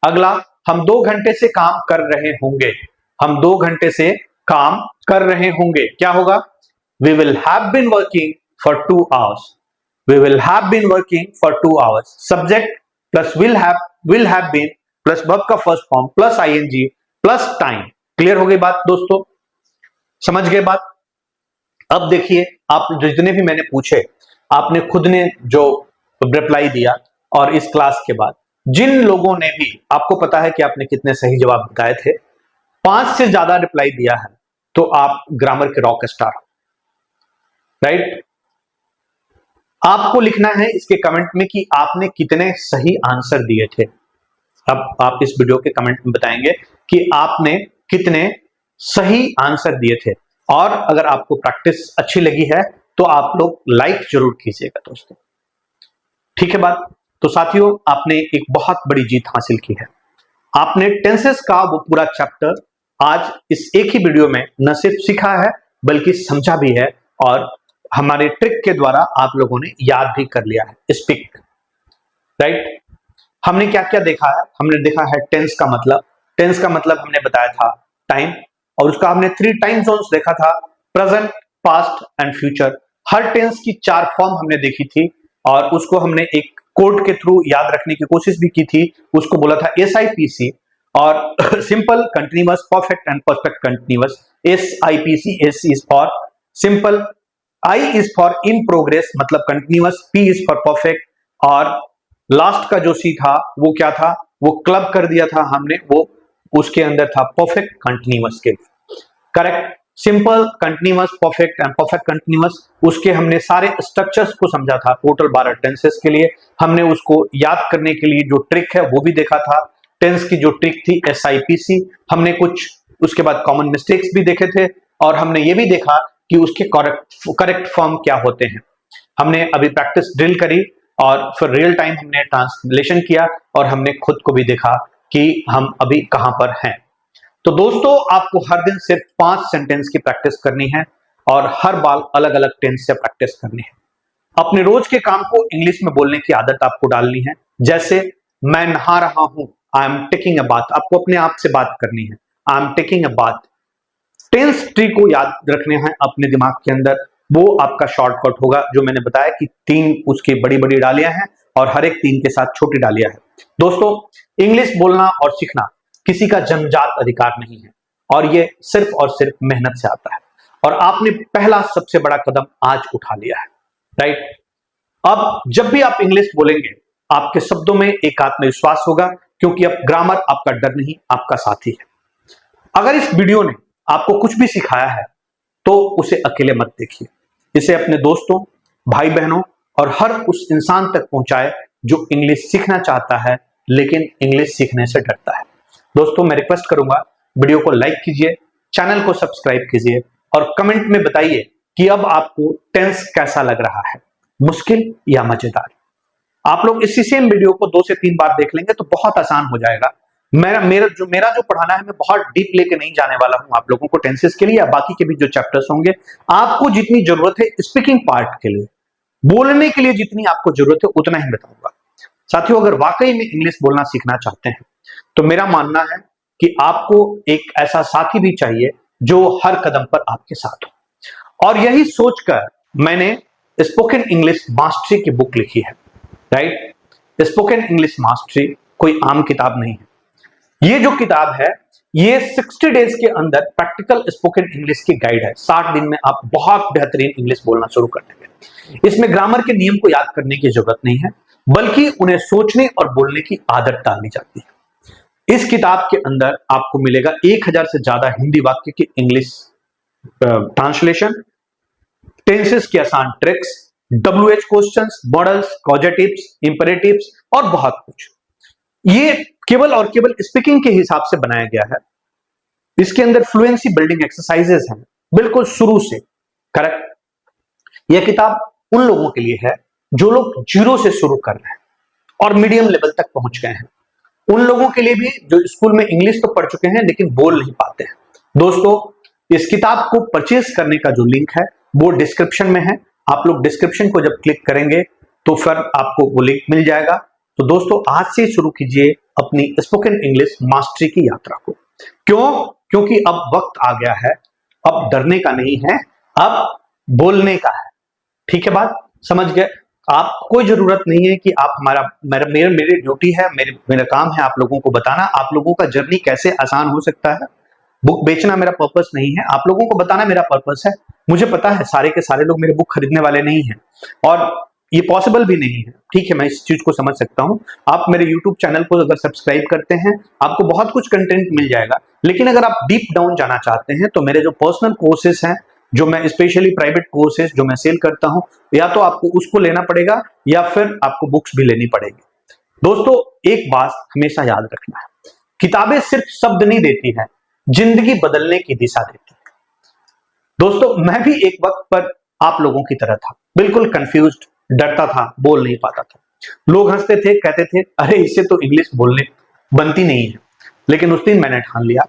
अगला, हम 2 घंटे से काम कर रहे होंगे। हम 2 घंटे से काम कर रहे होंगे, क्या होगा? We will have been working for 2 hours. We will have been working for 2 hours. Subject plus will have been plus verb का first form plus ING plus time. Clear हो गई बात दोस्तों? समझ गए बात? अब देखिए, आप जितने भी मैंने पूछे, आपने खुद ने जो रिप्लाई दिया, और इस क्लास के बाद जिन लोगों ने भी, आपको पता है कि आपने कितने सही जवाब बताए थे, 5 से ज्यादा रिप्लाई दिया है, तो आप ग्रामर के रॉक स्टार, राइट? आपको लिखना है इसके कमेंट में कि आपने कितने सही आंसर दिए थे। अब आप इस वीडियो के कमेंट में बताएंगे कि आपने कितने सही आंसर दिए थे। और अगर आपको प्रैक्टिस अच्छी लगी है तो आप लोग लाइक जरूर कीजिएगा दोस्तों, ठीक है बात? तो साथियों, आपने एक बहुत बड़ी जीत हासिल की है। आपने टेंसेस का वो पूरा चैप्टर आज इस एक ही वीडियो में न सिर्फ सीखा है बल्कि समझा भी है, और हमारे ट्रिक के द्वारा आप लोगों ने याद भी कर लिया है। Speak, right? हमने क्या क्या देखा है? हमने देखा है टेंस का मतलब। टेंस का मतलब हमने बताया था टाइम, और उसका हमने 3 टाइम जोन्स देखा था, प्रेजेंट, पास्ट एंड फ्यूचर। हर टेंस की 4 फॉर्म हमने देखी थी, और उसको हमने एक कोड के थ्रू याद रखने की कोशिश भी की थी। उसको बोला था SIPC, और simple, continuous, perfect and perfect continuous. SIPC, S is for simple, I is for in progress मतलब continuous, P is for perfect, और लास्ट का जो C था वो क्या था? वो क्लब कर दिया था हमने, वो उसके अंदर था परफेक्ट कंटिन्यूअस के। Correct, simple, continuous, perfect and perfect continuous. उसके हमने सारे स्ट्रक्चर्स को समझा था। टोटल 12 टेंसेस के लिए हमने उसको याद करने के लिए जो ट्रिक है वो भी देखा था। टेंस की जो ट्रिक थी SIPC, हमने कुछ उसके बाद कॉमन मिस्टेक्स भी देखे थे, और हमने ये भी देखा कि उसके करेक्ट फॉर्म क्या होते हैं। हमने अभी प्रैक्टिस ड्रिल करी, और फिर रियल टाइम हमने ट्रांसलेशन किया, और हमने खुद को भी देखा कि हम अभी कहां पर हैं। तो दोस्तों, आपको हर दिन सिर्फ 5 सेंटेंस की प्रैक्टिस करनी है, और हर बार अलग अलग टेंस से प्रैक्टिस करनी है। अपने रोज के काम को इंग्लिश में बोलने की आदत आपको डालनी है। जैसे, मैं नहा रहा हूं, I am taking a bath. आपको अपने आप से बात करनी है, I am taking a bath. Tense tree को याद रखने हैं अपने दिमाग के अंदर, वो आपका शॉर्टकट होगा, जो मैंने बताया कि 3 उसकी बड़ी बड़ी डालियां हैं, और हर एक 3 के साथ छोटी डालियां हैं। दोस्तों, इंग्लिश बोलना और सीखना किसी का जन्मजात अधिकार नहीं है, और ये सिर्फ और सिर्फ मेहनत से आता है। और आपने पहला सबसे बड़ा कदम आज उठा लिया है, राइट? अब जब भी आप इंग्लिश बोलेंगे, आपके शब्दों में एक आत्मविश्वास होगा, क्योंकि अब ग्रामर आपका डर नहीं, आपका साथी है। अगर इस वीडियो ने आपको कुछ भी सिखाया है तो उसे अकेले मत देखिए, इसे अपने दोस्तों, भाई बहनों और हर उस इंसान तक पहुंचाए जो इंग्लिश सीखना चाहता है लेकिन इंग्लिश सीखने से डरता है। दोस्तों, मैं रिक्वेस्ट करूंगा, वीडियो को लाइक कीजिए, चैनल को सब्सक्राइब कीजिए, और कमेंट में बताइए कि अब आपको टेंस कैसा लग रहा है, मुश्किल या मजेदार। आप लोग इसी सेम वीडियो को 2 से 3 बार देख लेंगे तो बहुत आसान हो जाएगा। मेरा जो पढ़ाना है, मैं बहुत डीप लेके नहीं जाने वाला हूं आप लोगों को टेंसेस के लिए, या बाकी के भी जो चैप्टर्स होंगे। आपको जितनी जरूरत है स्पीकिंग पार्ट के लिए, बोलने के लिए जितनी आपको जरूरत है उतना ही बताऊंगा। साथियों, अगर वाकई में इंग्लिश बोलना सीखना चाहते हैं तो मेरा मानना है कि आपको एक ऐसा साथी भी चाहिए जो हर कदम पर आपके साथ हो। और यही सोचकर मैंने स्पोकन इंग्लिश मास्टरी की बुक लिखी है, राइट? स्पोकन इंग्लिश मास्टरी कोई आम किताब नहीं है। ये जो किताब है, ये 60 डेज के अंदर प्रैक्टिकल स्पोकन इंग्लिश की गाइड है। 60 दिन में आप बहुत बेहतरीन इंग्लिश बोलना शुरू कर देंगे। इसमें ग्रामर के नियम को याद करने की जरूरत नहीं है, बल्कि उन्हें सोचने और बोलने की आदत डालनी चाहती है। इस किताब के अंदर आपको मिलेगा 1000 से ज्यादा हिंदी वाक्य की इंग्लिश ट्रांसलेशन, टेंसेस की आसान ट्रिक्स, WH क्वेश्चंस, मॉडल्स, कॉजेटिव्स, इंपेरेटिव्स और बहुत कुछ। ये केवल और केवल स्पीकिंग के हिसाब से बनाया गया है। इसके अंदर फ्लुएंसी बिल्डिंग एक्सरसाइजेस हैं बिल्कुल शुरू से। करेक्ट। यह किताब उन लोगों के लिए है जो लोग जीरो से शुरू कर रहे हैं और मीडियम लेवल तक पहुंच गए हैं। उन लोगों के लिए भी जो स्कूल में इंग्लिश तो पढ़ चुके हैं लेकिन बोल नहीं पाते हैं। दोस्तों, इस किताब को परचेज करने का जो लिंक है वो डिस्क्रिप्शन में है। आप लोग डिस्क्रिप्शन को जब क्लिक करेंगे तो फिर आपको वो लिंक मिल जाएगा। तो दोस्तों, आज से शुरू कीजिए अपनी स्पोकन इंग्लिश मास्टरी की यात्रा को। क्यों? क्योंकि अब वक्त आ गया है, अब डरने का नहीं है, अब बोलने का है। ठीक है, बात समझ गए? आप कोई जरूरत नहीं है कि आप मेरी ड्यूटी है, मेरा काम है आप लोगों को बताना आप लोगों का जर्नी कैसे आसान हो सकता है। बुक बेचना मेरा पर्पस नहीं है, आप लोगों को बताना मेरा पर्पस है। मुझे पता है सारे के सारे लोग मेरे बुक खरीदने वाले नहीं हैं और ये पॉसिबल भी नहीं है। ठीक है, मैं इस चीज को समझ सकता हूं। आप मेरे YouTube चैनल को अगर सब्सक्राइब करते हैं आपको बहुत कुछ कंटेंट मिल जाएगा, लेकिन अगर आप डीप डाउन जाना चाहते हैं तो मेरे जो पर्सनल कोर्सेस हैं, जो मैं स्पेशली प्राइवेट कोर्सेज जो मैं सेल करता हूं, या तो आपको उसको लेना पड़ेगा या फिर आपको बुक्स भी लेनी पड़ेगी। दोस्तों, एक बात हमेशा याद रखना है, किताबें सिर्फ शब्द नहीं देती हैं, जिंदगी बदलने की दिशा देती है। दोस्तों, मैं भी एक वक्त पर आप लोगों की तरह था, बिल्कुल कंफ्यूज्ड, डरता था, बोल नहीं पाता था। लोग हंसते थे, कहते थे अरे इससे तो इंग्लिश बोलने बनती नहीं है। लेकिन उस दिन मैंने ठान लिया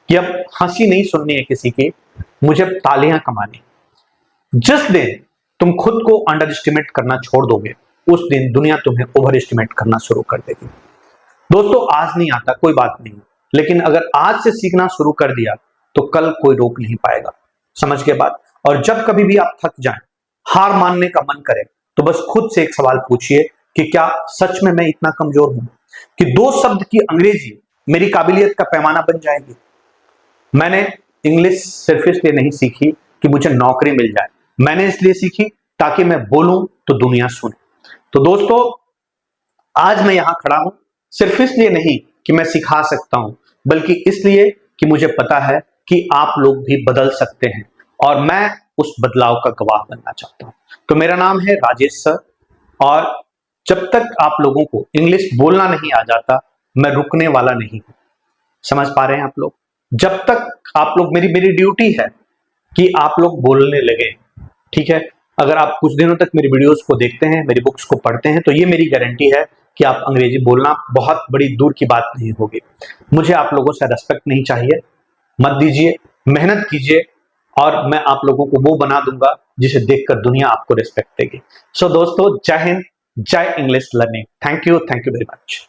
कि अब हंसी नहीं सुननी है किसी की, मुझे तालियां कमानी। जिस दिन तुम खुद को अंडर एस्टिमेट करना छोड़ दोगे उस दिन दुनिया तुम्हें ओवर एस्टिमेट करना शुरू कर देगी। दोस्तों, आज नहीं आता कोई बात नहीं, लेकिन अगर आज से सीखना शुरू कर दिया तो कल कोई रोक नहीं पाएगा। समझ के बात? और जब कभी भी आप थक जाएं, हार मानने का मन करे, तो बस खुद से एक सवाल पूछिए कि क्या सच में मैं इतना कमजोर हूं कि 2 शब्द की अंग्रेजी मेरी काबिलियत का पैमाना बन जाएगी। मैंने इंग्लिश सिर्फ इसलिए नहीं सीखी कि मुझे नौकरी मिल जाए, मैंने इसलिए सीखी ताकि मैं बोलूं तो दुनिया सुने। तो दोस्तों, आज मैं यहां खड़ा हूं सिर्फ इसलिए नहीं कि मैं सिखा सकता हूं, बल्कि इसलिए कि मुझे पता है कि आप लोग भी बदल सकते हैं और मैं उस बदलाव का गवाह बनना चाहता हूं। तो मेरा नाम है राजेश सर, और जब तक आप लोगों को इंग्लिश बोलना नहीं आ जाता मैं रुकने वाला नहीं हूं। समझ पा रहे हैं आप लोग? जब तक आप लोग, मेरी ड्यूटी है कि आप लोग बोलने लगे। ठीक है, अगर आप कुछ दिनों तक मेरी वीडियोस को देखते हैं, मेरी बुक्स को पढ़ते हैं, तो ये मेरी गारंटी है कि आप अंग्रेजी बोलना बहुत बड़ी दूर की बात नहीं होगी। मुझे आप लोगों से रेस्पेक्ट नहीं चाहिए, मत दीजिए, मेहनत कीजिए और मैं आप लोगों को वो बना दूंगा जिसे देखकर दुनिया आपको रिस्पेक्ट देगी। सो दोस्तों, जय हिंद, जय English learning. Thank you very much.